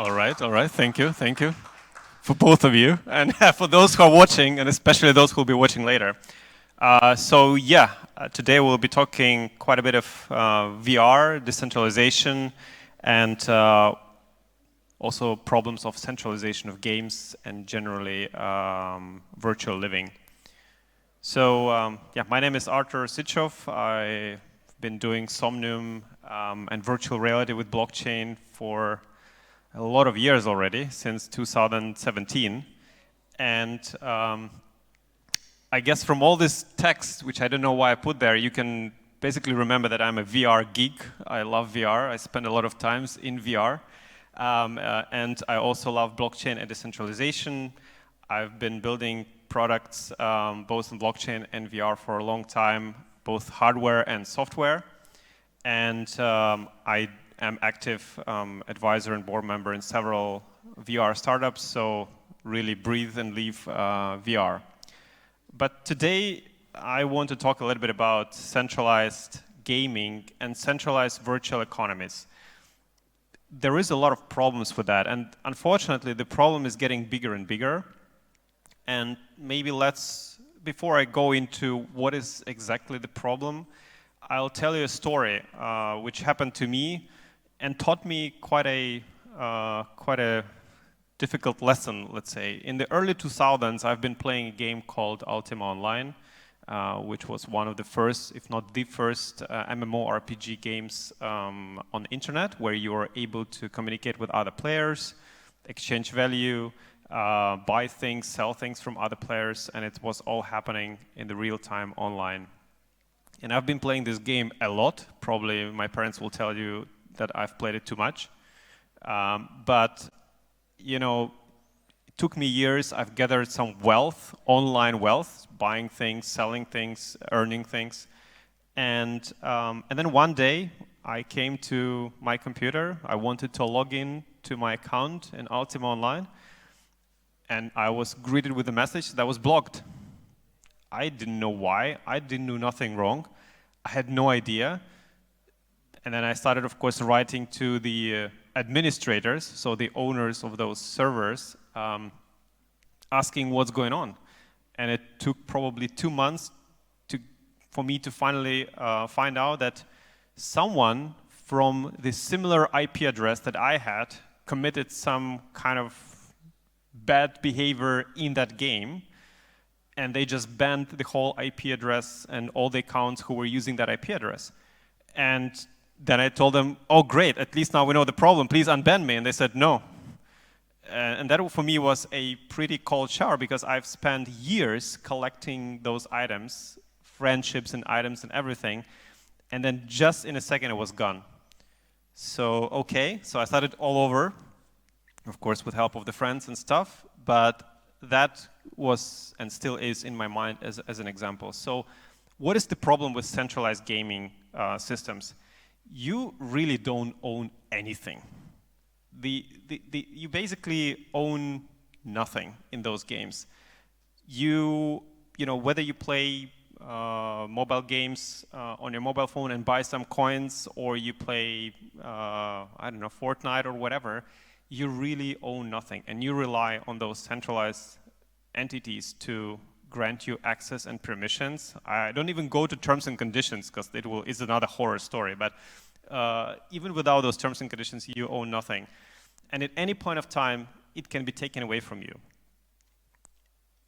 All right. Thank you. For both of you, and for those who are watching, and especially those who will be watching later. Today we'll be talking quite a bit of VR, decentralization, and also problems of centralization of games and generally virtual living. My name is Artur Sychov. I've been doing Somnium and virtual reality with blockchain for a lot of years already, since 2017. And I guess from all this text, which I don't know why I put there, you can basically remember that I'm a VR geek. I love VR. I spend a lot of times in VR. And I also love blockchain and decentralization. I've been building products both in blockchain and VR for a long time, both hardware and software. And I am active advisor and board member in several VR startups, so really breathe and live VR. But today I want to talk a little bit about centralized gaming and centralized virtual economies. There is a lot of problems with that, and unfortunately the problem is getting bigger and bigger. And maybe before I go into what is exactly the problem, I'll tell you a story which happened to me and taught me quite a difficult lesson, let's say. In the early 2000s, I've been playing a game called Ultima Online, which was one of the first, if not the first, MMORPG games on the internet, where you were able to communicate with other players, exchange value, buy things, sell things from other players, and it was all happening in the real time online. And I've been playing this game a lot. Probably my parents will tell you that I've played it too much. But it took me years. I've gathered some wealth, online wealth, buying things, selling things, earning things. And then one day I came to my computer. I wanted to log in to my account in Ultima Online. And I was greeted with a message that was blocked. I didn't know why. I didn't do nothing wrong. I had no idea. And then I started, of course, writing to the administrators, so the owners of those servers, asking what's going on. And it took probably 2 months for me to finally find out that someone from the similar IP address that I had committed some kind of bad behavior in that game. And they just banned the whole IP address and all the accounts who were using that IP address. And then I told them, oh, great, at least now we know the problem. Please unban me. And they said, no. And that for me was a pretty cold shower, because I've spent years collecting those items, friendships and items and everything. And then just in a second, it was gone. So I started all over, of course, with help of the friends and stuff. But that was and still is in my mind as an example. So what is the problem with centralized gaming systems? You really don't own anything. You basically own nothing in those games. Whether you play mobile games on your mobile phone and buy some coins, or you play, Fortnite or whatever, you really own nothing, and you rely on those centralized entities to grant you access and permissions. I don't even go to terms and conditions, because it's another horror story, but even without those terms and conditions, you own nothing. And at any point of time, it can be taken away from you.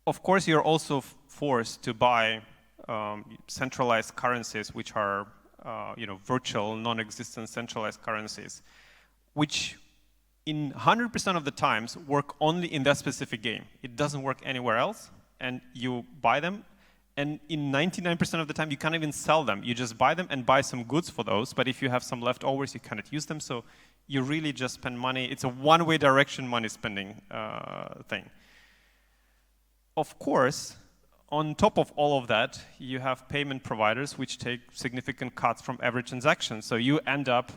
Of course, you're also forced to buy centralized currencies, which are virtual, non-existent centralized currencies, which in 100% of the times work only in that specific game. It doesn't work anywhere else, and you buy them. And in 99% of the time, you can't even sell them. You just buy them and buy some goods for those. But if you have some leftovers, you cannot use them. So you really just spend money. It's a one-way direction money spending thing. Of course, on top of all of that, you have payment providers which take significant cuts from every transaction. So you end up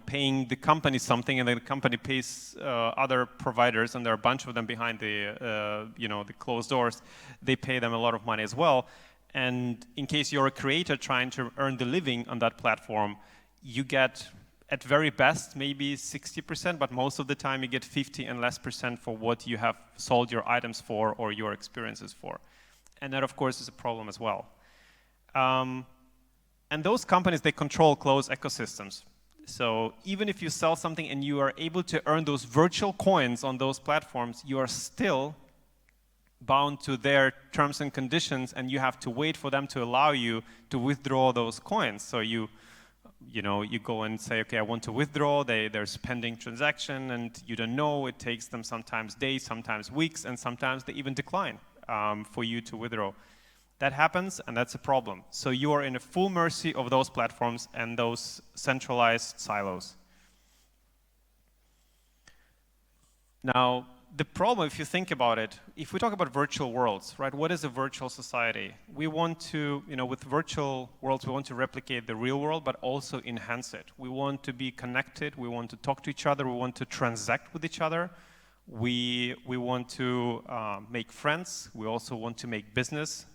paying the company something, and then the company pays other providers, and there are a bunch of them behind the closed doors. They pay them a lot of money as well. And in case you're a creator trying to earn the living on that platform, you get at very best, maybe 60%, but most of the time you get 50 and less % for what you have sold your items for or your experiences for. And that, of course, is a problem as well. And those companies, they control closed ecosystems. So even if you sell something and you are able to earn those virtual coins on those platforms, you are still bound to their terms and conditions, and you have to wait for them to allow you to withdraw those coins. So you go and say, okay, I want to withdraw. There's pending transaction, and you don't know. It takes them sometimes days, sometimes weeks, and sometimes they even decline for you to withdraw. That happens, and that's a problem. So you are in a full mercy of those platforms and those centralized silos. Now, the problem, if you think about it, if we talk about virtual worlds, right? What is a virtual society? We want to, with virtual worlds, we want to replicate the real world, but also enhance it. We want to be connected. We want to talk to each other. We want to transact with each other. We want to make friends. We also want to make business.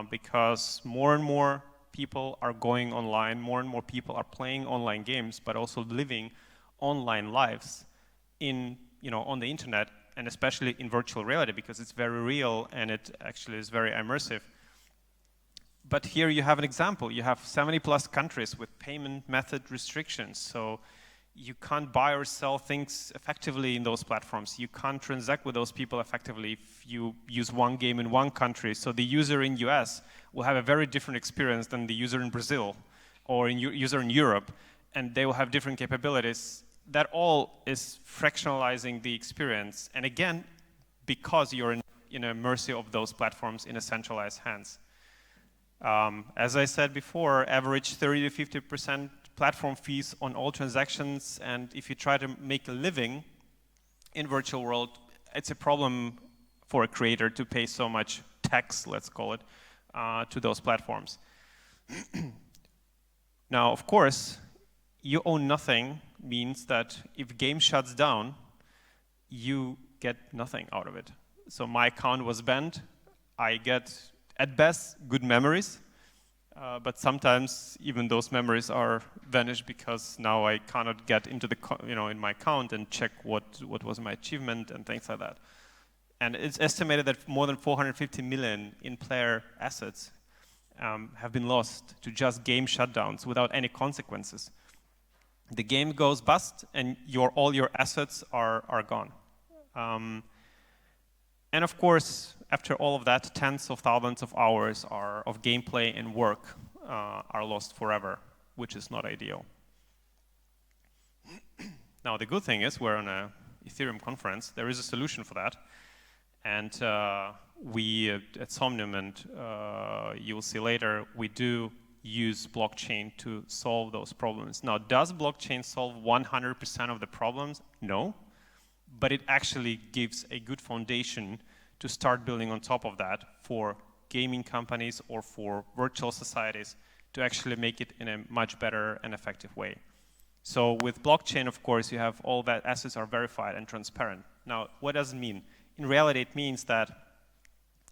Because more and more people are going online, more and more people are playing online games, but also living online lives on the internet, and especially in virtual reality, because it's very real and it actually is very immersive. But here you have an example. You have 70+ countries with payment method restrictions. So you can't buy or sell things effectively in those platforms. You can't transact with those people effectively if you use one game in one country. So the user in US will have a very different experience than the user in Brazil or user in Europe, and they will have different capabilities. That all is fractionalizing the experience. And again, because you're in a mercy of those platforms in a centralized hands. As I said before, average 30 to 50% platform fees on all transactions, and if you try to make a living in virtual world, it's a problem for a creator to pay so much tax, let's call it, to those platforms. Now, of course, you own nothing means that if game shuts down, you get nothing out of it. So my account was banned. I get, at best, good memories. But sometimes even those memories are vanished because now I cannot get into the in my account and check what was my achievement and things like that. And it's estimated that more than 450 million in-player assets have been lost to just game shutdowns without any consequences. The game goes bust and all your assets are gone. And of course, after all of that, tens of thousands of hours of gameplay and work are lost forever, which is not ideal. Now, the good thing is we're on a Ethereum conference. There is a solution for that. And we at Somnium, and you'll see later, we do use blockchain to solve those problems. Now, does blockchain solve 100% of the problems? No. But it actually gives a good foundation to start building on top of that for gaming companies or for virtual societies to actually make it in a much better and effective way. So with blockchain, of course, you have all that assets are verified and transparent. Now, what does it mean? In reality, it means that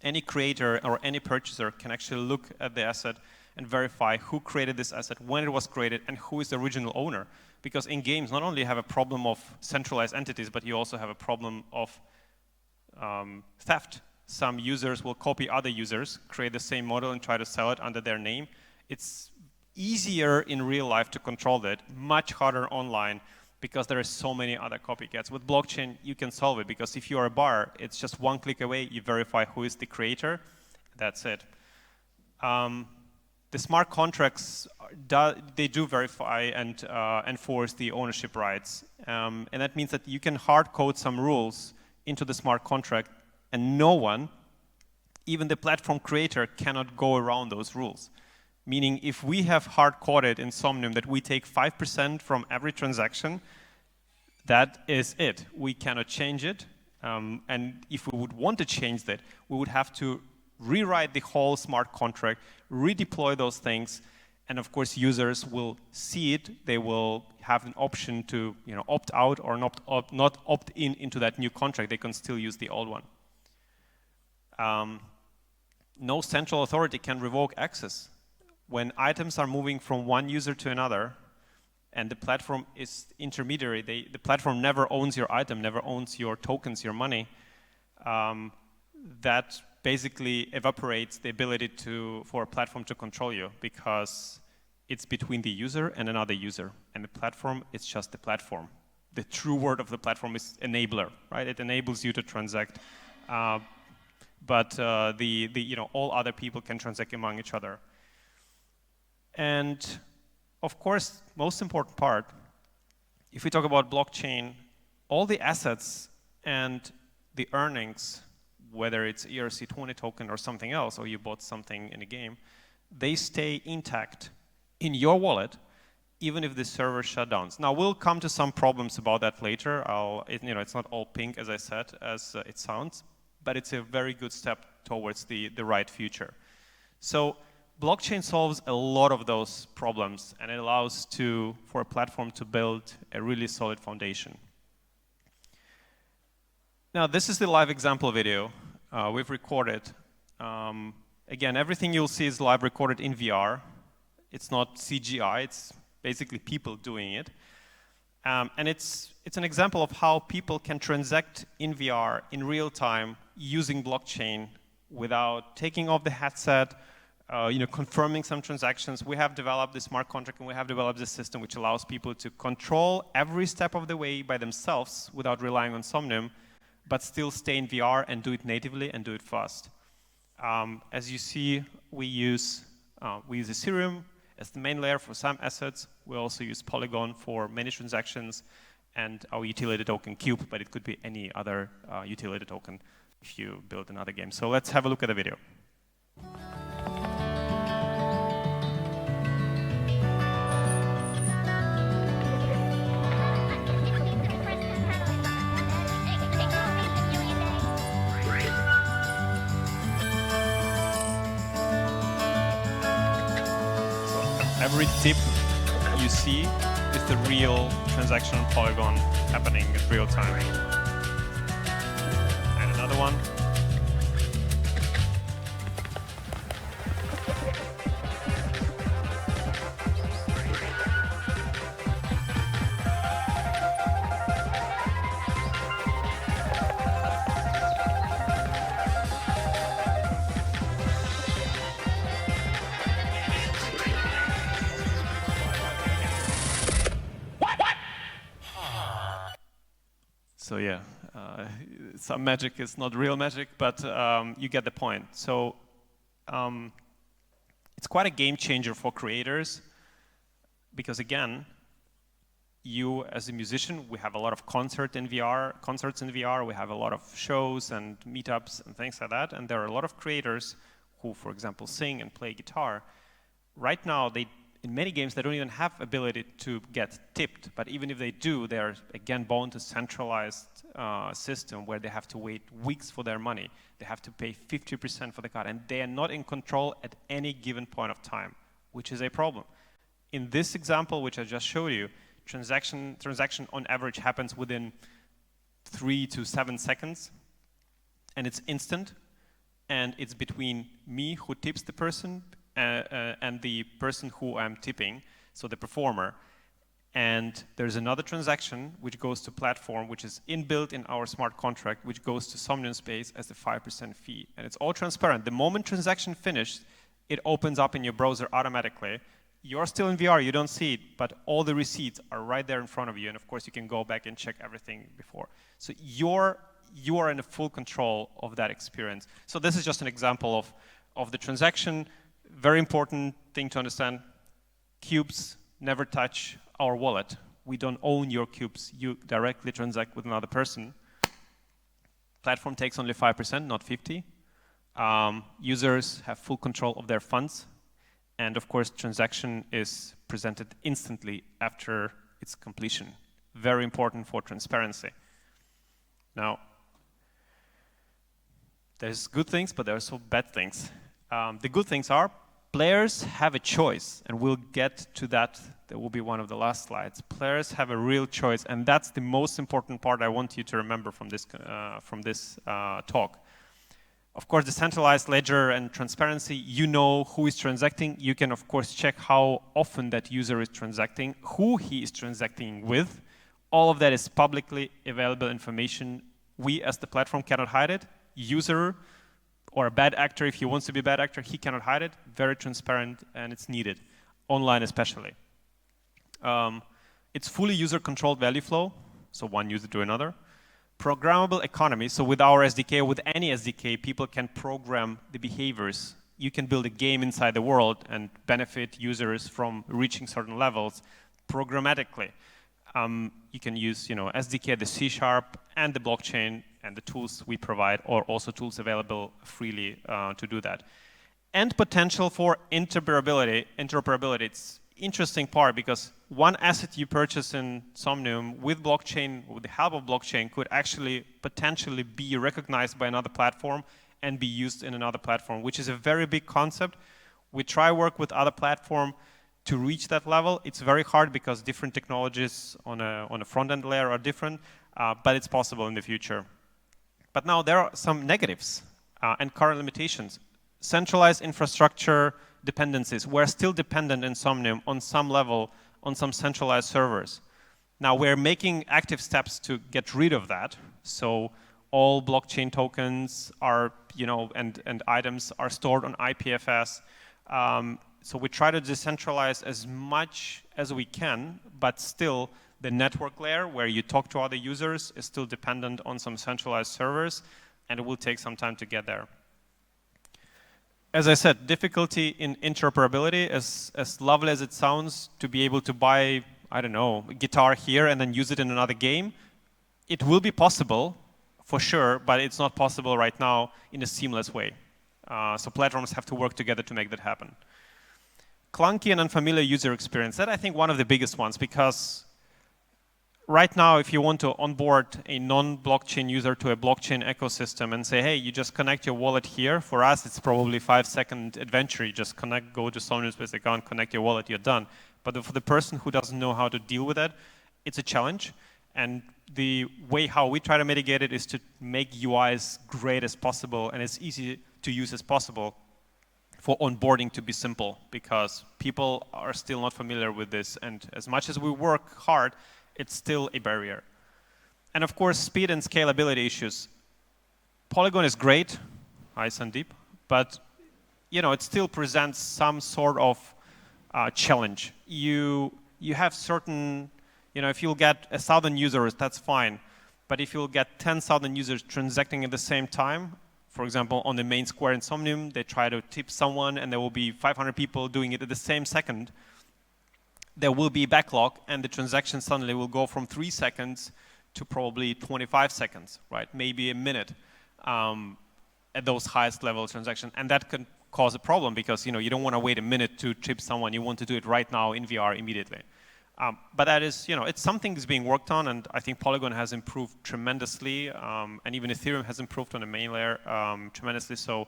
any creator or any purchaser can actually look at the asset and verify who created this asset, when it was created, and who is the original owner. Because in games, not only have a problem of centralized entities, but you also have a problem of theft. Some users will copy other users, create the same model, and try to sell it under their name. It's easier in real life to control that, much harder online, because there are so many other copycats. With blockchain, you can solve it, because if you are a bar, it's just one click away, you verify who is the creator, that's it. The smart contracts, they do verify and enforce the ownership rights. And that means that you can hard code some rules into the smart contract, and no one, even the platform creator, cannot go around those rules. Meaning, if we have hard coded in Somnium that we take 5% from every transaction, that is it. We cannot change it. And if we would want to change that, we would have to rewrite the whole smart contract, redeploy those things, and of course users will see it. They will have an option to opt out or not opt in into that new contract. They can still use the old one. No central authority can revoke access. When items are moving from one user to another, and the platform is intermediary. The platform never owns your item, never owns your tokens, your money. That basically evaporates the ability for a platform to control you, because it's between the user and another user, and the platform is just the platform. The true word of the platform is enabler, right? It enables you to transact, but all other people can transact among each other. And of course, most important part, if we talk about blockchain, all the assets and the earnings, whether it's ERC20 token or something else, or you bought something in a game, they stay intact in your wallet, even if the server shut down. Now, we'll come to some problems about that later. It's not all pink, as I said, as it sounds, but it's a very good step towards the right future. So blockchain solves a lot of those problems, and it allows for a platform to build a really solid foundation. Now, this is the live example video we've recorded. Again, everything you'll see is live recorded in VR. It's not CGI, it's basically people doing it. And it's an example of how people can transact in VR in real time using blockchain without taking off the headset, confirming some transactions. We have developed the smart contract, and we have developed this system which allows people to control every step of the way by themselves without relying on Somnium, but still stay in VR and do it natively and do it fast. As you see, we use Ethereum as the main layer for some assets. We also use Polygon for many transactions, and our utility token Cube, but it could be any other utility token if you build another game. So let's have a look at the video. Every tip you see is the real transaction on Polygon happening in real time. And another one. So yeah, some magic is not real magic, but you get the point. So it's quite a game changer for creators, because again, you as a musician, we have a lot of concerts in VR, we have a lot of shows and meetups and things like that, and there are a lot of creators who, for example, sing and play guitar. Right now, in many games, they don't even have ability to get tipped, but even if they do, they're again bound to centralized system where they have to wait weeks for their money. They have to pay 50% for the card, and they are not in control at any given point of time, which is a problem. In this example, which I just showed you, transaction on average happens within 3 to 7 seconds, and it's instant, and it's between me, who tips the person, and the person who I'm tipping, so the performer. And there's another transaction which goes to platform, which is inbuilt in our smart contract, which goes to Somnium Space as the 5% fee. And it's all transparent. The moment transaction finished, it opens up in your browser automatically. You're still in VR, you don't see it, but all the receipts are right there in front of you. And of course, you can go back and check everything before. So you are in a full control of that experience. So this is just an example of the transaction. Very important thing to understand, cubes never touch our wallet. We don't own your cubes. You directly transact with another person. Platform takes only 5%, not 50%. Users have full control of their funds. And of course, transaction is presented instantly after its completion. Very important for transparency. Now, there's good things, but there are also bad things. The good things are players have a choice, and we'll get to that. That will be one of the last slides. Players have a real choice, and that's the most important part I want you to remember from this talk. Of course, the centralized ledger and transparency, you know who is transacting. You can, of course, check how often that user is transacting, who he is transacting with. All of that is publicly available information. We, as the platform, cannot hide it. User or a bad actor, if he wants to be a bad actor, he cannot hide it. Very transparent, and it's needed, online especially. It's fully user-controlled value flow, so one user to another. Programmable economy, so with our SDK, or with any SDK, people can program the behaviors. You can build a game inside the world and benefit users from reaching certain levels programmatically. You can use, SDK, the C# and the blockchain and the tools we provide, or also tools available freely to do that. And potential for interoperability. It's interesting part because one asset you purchase in Somnium with blockchain, with the help of blockchain, could actually potentially be recognized by another platform and be used in another platform, which is a very big concept. We try work with other platform to reach that level. It's very hard because different technologies on a front-end layer are different, but it's possible in the future. But now there are some negatives and current limitations. Centralized infrastructure dependencies. We're still dependent in Somnium on some level on some centralized servers. Now we're making active steps to get rid of that. So all blockchain tokens are, and items are stored on IPFS. So we try to decentralize as much as we can, but still the network layer where you talk to other users is still dependent on some centralized servers, and it will take some time to get there. As I said, difficulty in interoperability, as lovely as it sounds, to be able to buy, I don't know, a guitar here and then use it in another game. It will be possible, for sure, but it's not possible right now in a seamless way. So platforms have to work together to make that happen. Clunky and unfamiliar user experience. That, I think, one of the biggest ones, because right now, if you want to onboard a non-blockchain user to a blockchain ecosystem and say, hey, you just connect your wallet here, for us, it's probably a 5-second adventure. You just go to Somnium Space account, connect your wallet, you're done. But for the person who doesn't know how to deal with that, it's a challenge. And the way how we try to mitigate it is to make UIs great as possible and as easy to use as possible for onboarding to be simple, because people are still not familiar with this. And as much as we work hard, it's still a barrier. And of course, speed and scalability issues. Polygon is great, hi Sandeep, but it still presents some sort of challenge. You have certain, if you'll get 1,000 users, that's fine. But if you'll get 10,000 users transacting at the same time, for example, on the main square in Somnium, they try to tip someone and there will be 500 people doing it at the same second, there will be backlog, and the transaction suddenly will go from 3 seconds to probably 25 seconds, right? Maybe a minute at those highest level transactions. And that can cause a problem because you don't want to wait a minute to tip someone. You want to do it right now in VR immediately. But that is, it's something that's being worked on, and I think Polygon has improved tremendously, and even Ethereum has improved on the main layer tremendously. So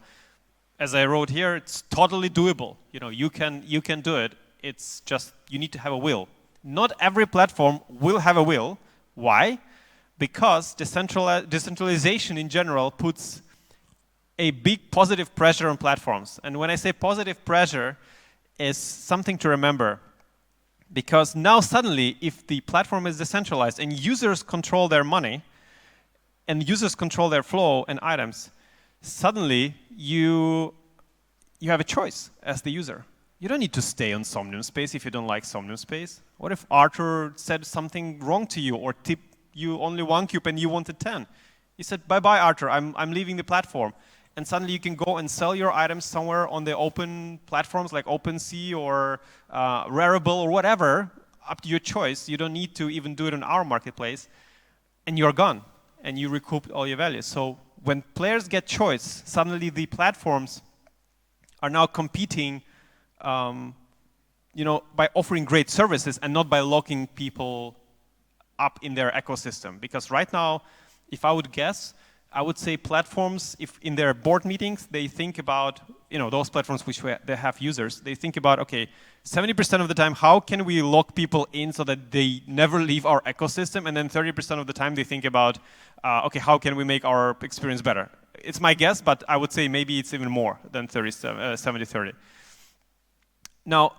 as I wrote here, it's totally doable. You can do it. It's just you need to have a will. Not every platform will have a will. Why? Because decentralization in general puts a big positive pressure on platforms. And when I say positive pressure, is something to remember. Because now suddenly, if the platform is decentralized and users control their money and users control their flow and items, suddenly you have a choice as the user. You don't need to stay on Somnium Space if you don't like Somnium Space. What if Artur said something wrong to you or tipped you only 1 cube and you wanted 10? You said, bye-bye, Artur, I'm leaving the platform. And suddenly you can go and sell your items somewhere on the open platforms like OpenSea or Rarible or whatever, up to your choice. You don't need to even do it on our marketplace. And you're gone. And you recouped all your value. So when players get choice, suddenly the platforms are now competing by offering great services and not by locking people up in their ecosystem. Because right now, if I would guess, I would say platforms, if in their board meetings, they think about, those platforms which they have users, they think about, okay, 70% of the time, how can we lock people in so that they never leave our ecosystem? And then 30% of the time, they think about, okay, how can we make our experience better? It's my guess, but I would say maybe it's even more than 70-30. Now,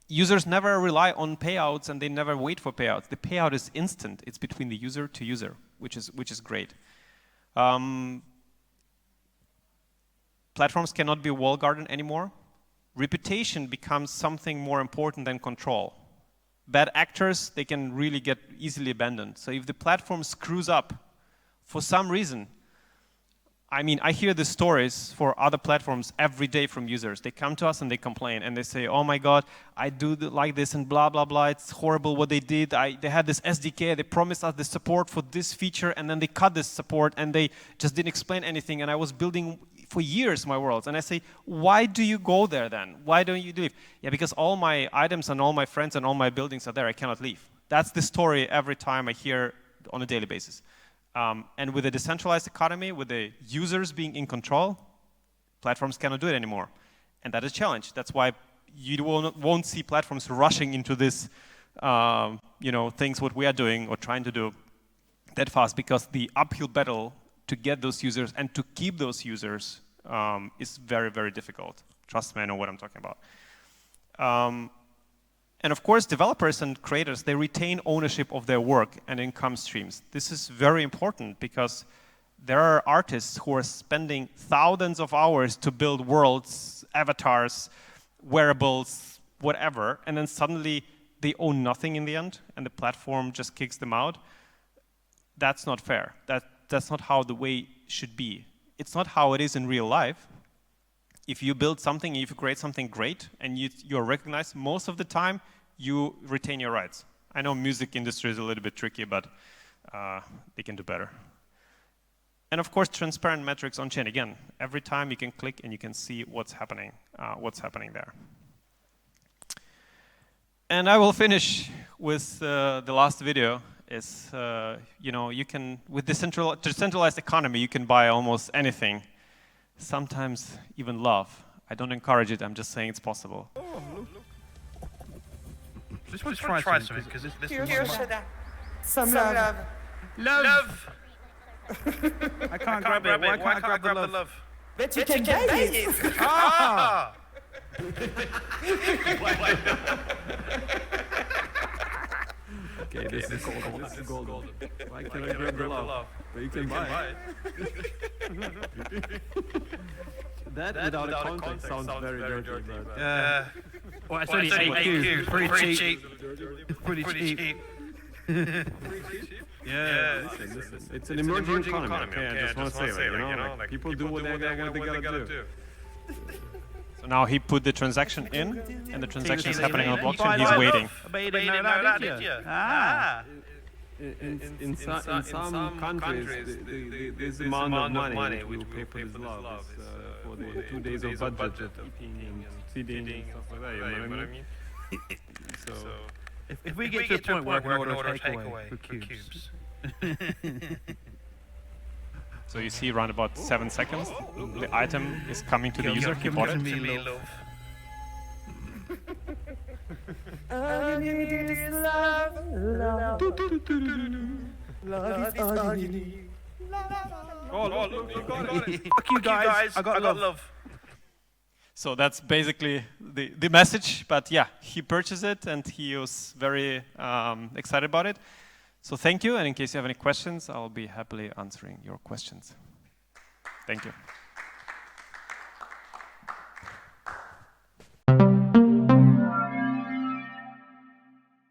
users never rely on payouts and they never wait for payouts. The payout is instant. It's between the user to user, which is great. Platforms cannot be walled garden anymore. Reputation becomes something more important than control. Bad actors, they can really get easily abandoned. So if the platform screws up for some reason, I mean, I hear the stories for other platforms every day from users. They come to us and they complain and they say, oh my God, I do like this and blah, blah, blah. It's horrible what they did. They had this SDK, they promised us the support for this feature and then they cut this support and they just didn't explain anything. And I was building for years my worlds. And I say, why do you go there then? Why don't you leave? Yeah, because all my items and all my friends and all my buildings are there. I cannot leave. That's the story every time I hear on a daily basis. And with a decentralized economy, with the users being in control, platforms cannot do it anymore. And that is a challenge. That's why you won't see platforms rushing into this, things what we are doing or trying to do that fast, because the uphill battle to get those users and to keep those users is very, very difficult. Trust me, I know what I'm talking about. And of course, developers and creators, they retain ownership of their work and income streams. This is very important because there are artists who are spending thousands of hours to build worlds, avatars, wearables, whatever, and then suddenly they own nothing in the end and the platform just kicks them out. That's not fair. That's not how the way should be. It's not how it is in real life. If you build something, if you create something great and you're recognized, most of the time you retain your rights. I know music industry is a little bit tricky, but they can do better. And of course, transparent metrics on chain. Again, every time you can click and you can see what's happening there. And I will finish with the last video. Is you can, with decentralized economy, you can buy almost anything. Sometimes even love. I don't encourage it. I'm just saying it's possible. Oh, look. Just want to try something because this Here's some love. Love. I can't grab it. Why can't I grab the love? Bet you can buy it. Ah! Okay, this is golden. Why can't I grab the love? But you can buy it. That without a context sounds very dirty, but... Well, it's only 8 cubes. Pretty cheap. Pretty cheap. Yeah, listen. It's an emerging economy, okay? I just want to say that, like, people do what they gotta do. So now he put the transaction in, and the transaction is happening on the blockchain. He's waiting. But you didn't know that, did you? Ah! In some countries, this amount of money which we pay for this love is for the 2 days of budget, eating and feeding and stuff like that, you know what I mean? So, if we get to a point where we can order takeaway for cubes. So you see around about 7 seconds, the item is coming to the user, he bought it. All you need is love. Love is all you need. Oh, look, you got it. Fuck you guys, I got love. So that's basically the message, but yeah, he purchased it and he was very excited about it. So thank you, and in case you have any questions, I'll be happily answering your questions. Thank you.